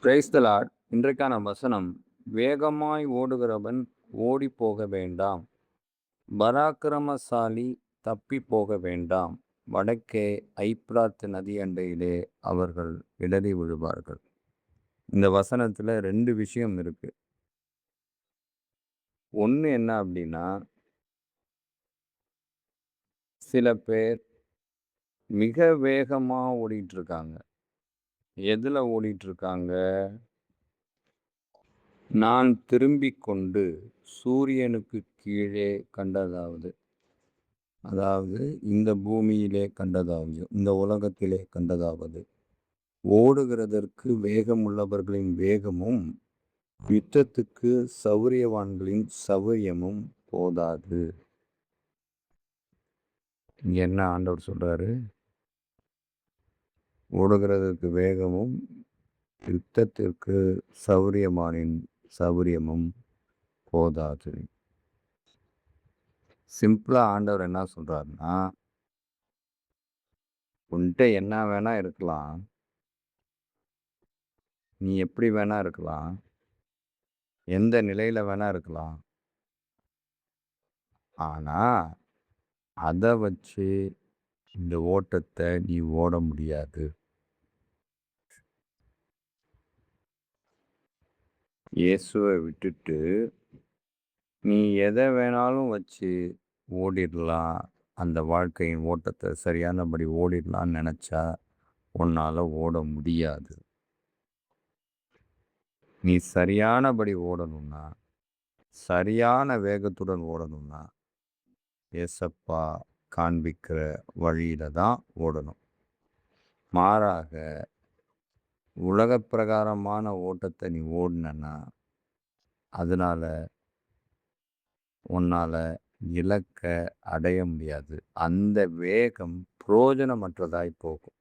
Praise the Lord. இன்றைக்கான வசனம், வேகமாய் ஓடுகிறவன் ஓடி போக வேண்டாம், பராக்கிரமசாலி தப்பி போக வேண்டாம். வடக்கே ஐப்பிராத்து நதி அண்டையிலே அவர்கள் இடறி விழுவார்கள். இந்த வசனத்துல 2 விஷயம் இருக்கு. ஒண்ணு என்ன அப்படின்னா, சில பேர் மிக வேகமா ஓடிட்டு இருக்காங்க. எதுல ஓடிட்டு இருக்காங்க? நான் திரும்பிக் கொண்டு சூரியனுக்கு கீழே கண்டதாவது, அதாவது இந்த பூமியிலே கண்டதாவது, இந்த உலகத்திலே கண்டதாவது, ஓடுகிறதற்கு வேகம் உள்ளவர்களின் வேகமும், யுத்தத்துக்கு சௌரியவான்களின் சௌரியமும் போதாது. இங்க என்ன ஆண்டவர் சொல்றாரு? ஓடுகிறதற்கு வேகமும், யுத்தத்திற்கு சௌரியமானின் சௌரியமும் போதாது. சிம்பிளா ஆண்டவர் என்ன சொல்றாருன்னா, உன்கிட்ட என்ன வேணா இருக்கலாம். நீ எப்படி வேணா இருக்கலாம். எந்த நிலையில வேணா இருக்கலாம். ஆனா, அத வச்சு இந்த ஓட்டத்த நீ ஓட முடியாது. இயேசுவ விட்டுட்டு, நீ எத வேணாலும் வச்சு ஓடிடலாம். அந்த வாழ்க்கையின் ஓட்டத்த சரியானபடி ஓடிடலான்னு நெனச்சா, உன்னால ஓட முடியாது. நீ சரியானபடி ஓடணும்னா, சரியான வேகத்துடன் ஓடணும்னா, ஏசப்பா காண்பிக்கிற வழியில தான் ஓடணும். மாறாக, உலகப் பிரகாரமான ஓட்டத்த நீ ஓடுனன்னா, அதனால உன்னால இலக்க அடைய முடியாது. அந்த வேகம் பிரயோஜனமற்றதாய் போகும்.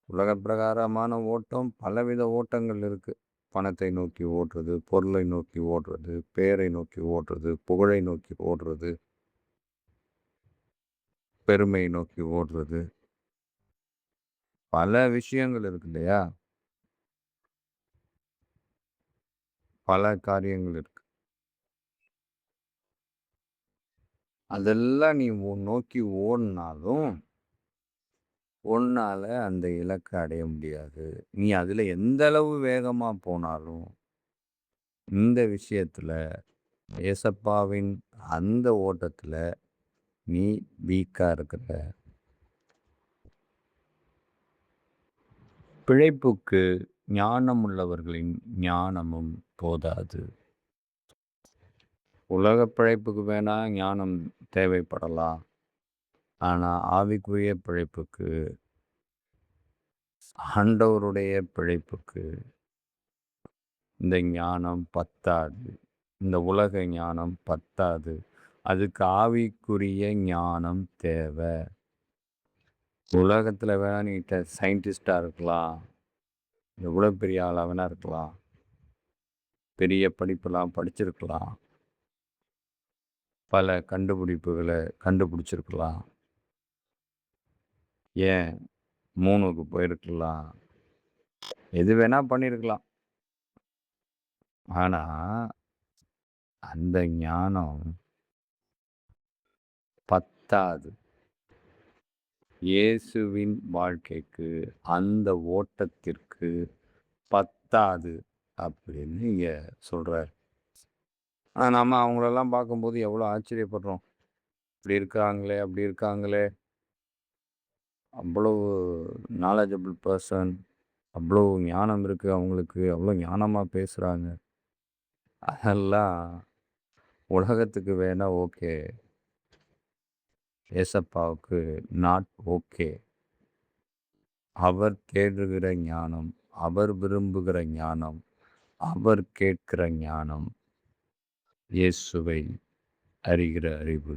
உலகப் பிரகாரமான ஓட்டம் பலவித ஓட்டங்கள் இருக்கு. பணத்தை நோக்கி ஓடுறது, பொருளை நோக்கி ஓடுறது, பேரை நோக்கி ஓடுறது, புகழை நோக்கி ஓடுறது, பெருமையை நோக்கி ஓடுறது. பல விஷயங்கள் இருக்கு இல்லையா? பல காரியங்கள் இருக்கு. அதெல்லாம் நீ நோக்கி ஓடுனாலும், உன்னால அந்த இலக்க அடைய முடியாது. நீ அதுல எந்த அளவு வேகமா போனாலும், இந்த விஷயத்துல ஏசப்பாவின் அந்த ஓட்டத்துல நீ வீக்கா இருக்கிற. பிழைப்புக்கு ஞானம் உள்ளவர்களின் ஞானமும் போதாது. உலகப் பிழைப்புக்கு வேணா ஞானம் தேவைப்படலாம். ஆனா ஆவிக்குரிய பிழைப்புக்கு, ஆண்டவருடைய பிழைப்புக்கு இந்த ஞானம் பத்தாது. இந்த உலக ஞானம் பத்தாது. அதுக்கு ஆவிக்குரிய ஞானம் தேவை. உலகத்துல வேணா நீ சயின்டிஸ்டா இருக்கலாம். எவ்வளோ பெரிய ஆளா வேணா இருக்கலாம். பெரிய படிப்பெல்லாம் படிச்சிருக்கலாம். பல கண்டுபிடிப்புகள கண்டுபிடிச்சிருக்கலாம். ஏன் 3க்கு போயிருக்கலாம். எது வேணா பண்ணியிருக்கலாம். ஆனா, அந்த ஞானம் பத்தாது. இயேசுவின் வாழ்க்கைக்கு, அந்த ஓட்டத்திற்கு பத்தாது அப்படின்னு இங்க சொல்றார். நம்ம அவங்களெல்லாம் பார்க்கும்போது எவ்வளோ ஆச்சரியப்படுறோம். இப்படி இருக்காங்களே, அப்படி இருக்காங்களே, அவ்வளவு நாலேஜபிள் பெர்சன், அவ்வளோ ஞானம் இருக்கு அவங்களுக்கு, அவ்வளோ ஞானமா பேசுறாங்க. அதெல்லாம் உலகத்துக்கு வேணா ஓகே. ஏசப்பாவுக்கு நாட் ஓகே. அவர் தேடுகிற ஞானம், அவர் விரும்புகிற ஞானம், அவர் கேட்கிற ஞானம், இயேசுவை அறிகிற அறிவு,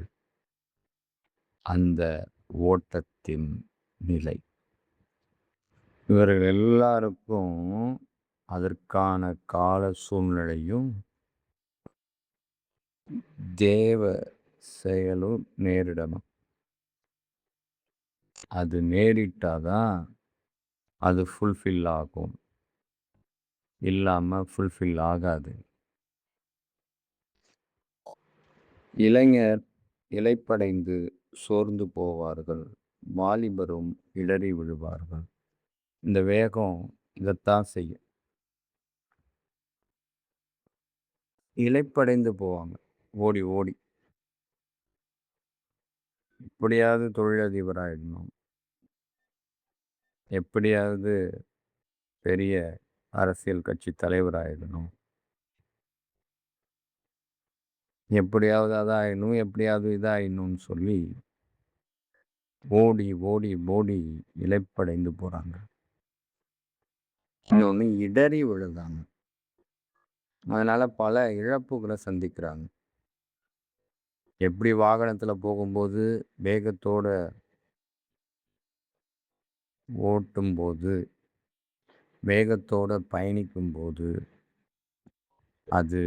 அந்த ஓட்டத்தின் நிலை. இவர்கள் எல்லாருக்கும் அதற்கான கால சூழ்நிலையும், தேவ செயலும் நேரிடணும். அது நேரிட்டாதான் அது ஃபுல்ஃபில் ஆகும். இல்லாமல் ஃபுல்ஃபில் ஆகாது. இளைஞர் இளைப்படைந்து சோர்ந்து போவார்கள், வாலிபரும் இடறி விழுவார்கள். இந்த வேகம் இதைத்தான் செய்யும். இளைப்படைந்து போவாங்க, ஓடி ஓடி எப்படியாவது தொழிலதிபராகிடணும், எப்படியாவது பெரிய அரசியல் கட்சி தலைவராகிடணும், எப்படியாவது அதாயிடணும், எப்படியாவது இதாயிடணும்னு சொல்லி ஓடி ஓடி ஓடி இளைப்படைந்து போகிறாங்க. இன்னொன்று இடறி விழுந்தாங்க. அதனால் பல இழப்புகளை சந்திக்கிறாங்க. எப்படி வாகனத்தில் போகும்போது வேகத்தோட ஓட்டும்போது, வேகத்தோட பயணிக்கும்போது அது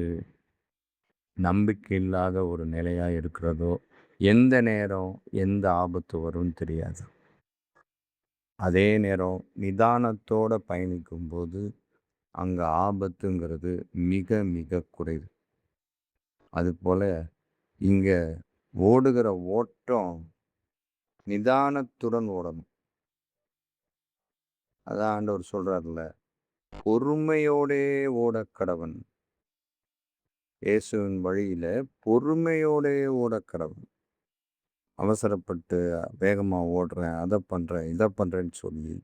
நம்பிக்கை இல்லாத ஒரு நிலையாக இருக்கிறதோ, எந்த நேரம் எந்த ஆபத்து வரும்னு தெரியாது. அதே நேரம் நிதானத்தோட பயணிக்கும்போது அங்கே ஆபத்துங்கிறது மிக மிக குறைவு. அதுபோல் இங்கே ஓடுகிற ஓட்டம் நிதானத்துடன் ஓடணும். அதான் ஆண்டவர் சொல்றாருல்ல, பொறுமையோடே ஓடக்கடவன். இயேசுவின் வழியில பொறுமையோடே ஓடக்கடவன். அவசரப்பட்டு வேகமா ஓடுறேன், அதை பண்றேன், இதை பண்றேன்னு சொல்லி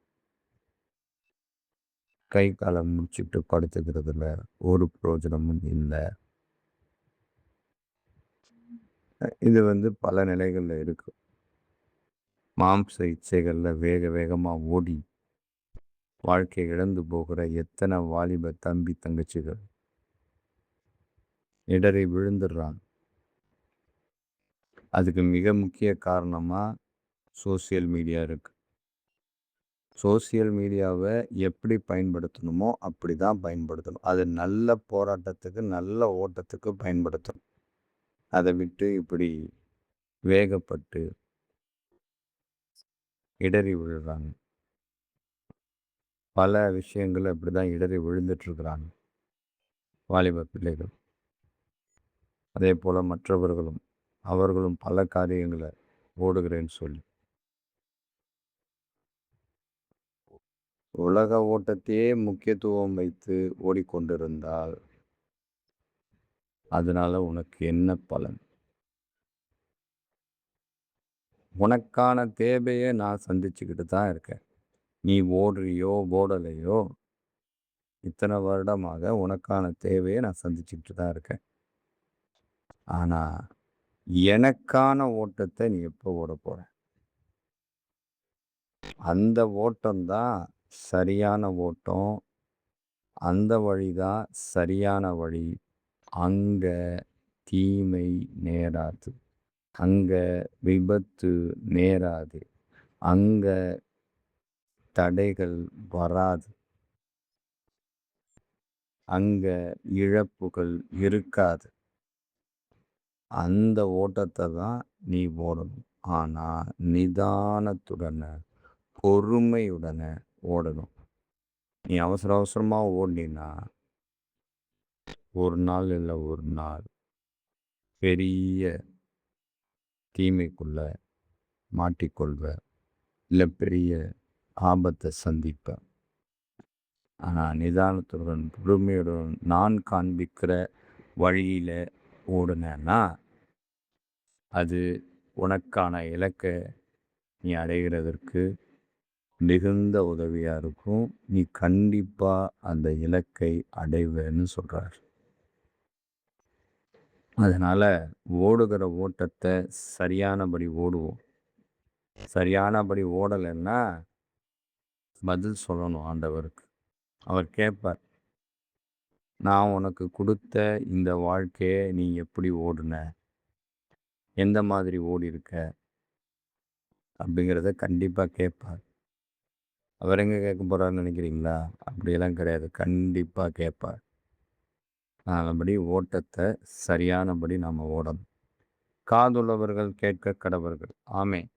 கை காலை முடிச்சுட்டு படுத்துக்கிறதுல ஒரு பிரயோஜனமும் இல்லை. இது பல நிலைகள்ல இருக்கு. மாம்ச இச்சைகள்ல வேக வேகமா ஓடி வாழ்க்கை இழந்து போகிற எத்தனை வாலிப தம்பி தங்கச்சிகள் இடறி விழுந்துடுறாங்க. அதுக்கு மிக முக்கிய காரணமா சோசியல் மீடியா இருக்கு. சோசியல் மீடியாவை எப்படி பயன்படுத்தணுமோ அப்படி தான் பயன்படுத்தணும். அது நல்ல போராட்டத்துக்கு, நல்ல ஓட்டத்துக்கு பயன்படுத்தணும். அதை விட்டு இப்படி வேகப்பட்டு இடறி விழுறாங்க. பல விஷயங்கள் அப்படி தான் இடறி விழுந்துட்டுருக்குறாங்க வாலிப பிள்ளைகள். அதே போல் மற்றவர்களும் அவர்களும் பல காரியங்களை ஓடுகிறேன்னு சொல்லி உலக ஓட்டத்தையே முக்கியத்துவம் வைத்து ஓடிக்கொண்டிருந்தால் அதனால உனக்கு என்ன பலன்? உனக்கான தேவையை நான் சந்திச்சுக்கிட்டு தான் இருக்கேன். நீ ஓடுறியோ ஓடலையோ, இத்தனை வருடமாக உனக்கான தேவையை நான் சந்திச்சுக்கிட்டு தான் இருக்கேன். ஆனால் எனக்கான ஓட்டத்தை நீ எப்போ ஓட போற? அந்த ஓட்டம்தான் சரியான ஓட்டம். அந்த வழிதான் சரியான வழி. அங்க தீமை நேராது, அங்க விபத்து நேராது, அங்க தடைகள் வராது, அங்க இழப்புகள் இருக்காது. அந்த ஓட்டத்தை தான் நீ ஓடணும். ஆனால் நிதானத்துடனே பொறுமையுடனே ஓடணும். நீ அவசர அவசரமாக ஓடினா ஒரு நாள் இல்லை ஒரு நாள் பெரிய தீமைக்குள்ள மாட்டிக்கொள்வ, இல்லை பெரிய ஆபத்தை சந்திப்ப. ஆனால் நிதானத்துடன் பொறுமையுடன் நான் காண்பிக்கிற வழியில் ஓடுனேன்னா அது உனக்கான இலக்கை நீ அடைகிறதற்கு மிகுந்த உதவியாக இருக்கும். நீ கண்டிப்பாக அந்த இலக்கை அடைவேன்னு சொல்கிறார். அதனால் ஓடுகிற ஓட்டத்தை சரியானபடி ஓடுவோம். சரியானபடி ஓடலைன்னா பதில் சொல்லணும் ஆண்டவருக்கு. அவர் கேட்பார், நான் உனக்கு கொடுத்த இந்த வாழ்க்கையை நீ எப்படி ஓடுன, எந்த மாதிரி ஓடி இருக்க அப்படிங்கிறத கண்டிப்பாக கேட்பார். அவர் எங்கே கேட்க போகிறாருன்னு நினைக்கிறீங்களா? அப்படியெல்லாம் கிடையாது. கண்டிப்பாக கேட்பார். அதன்படி ஓட்டத்தை சரியானபடி நாம் ஓடணும். காதுள்ளவர்கள் கேட்க கடவர்கள். ஆமென்.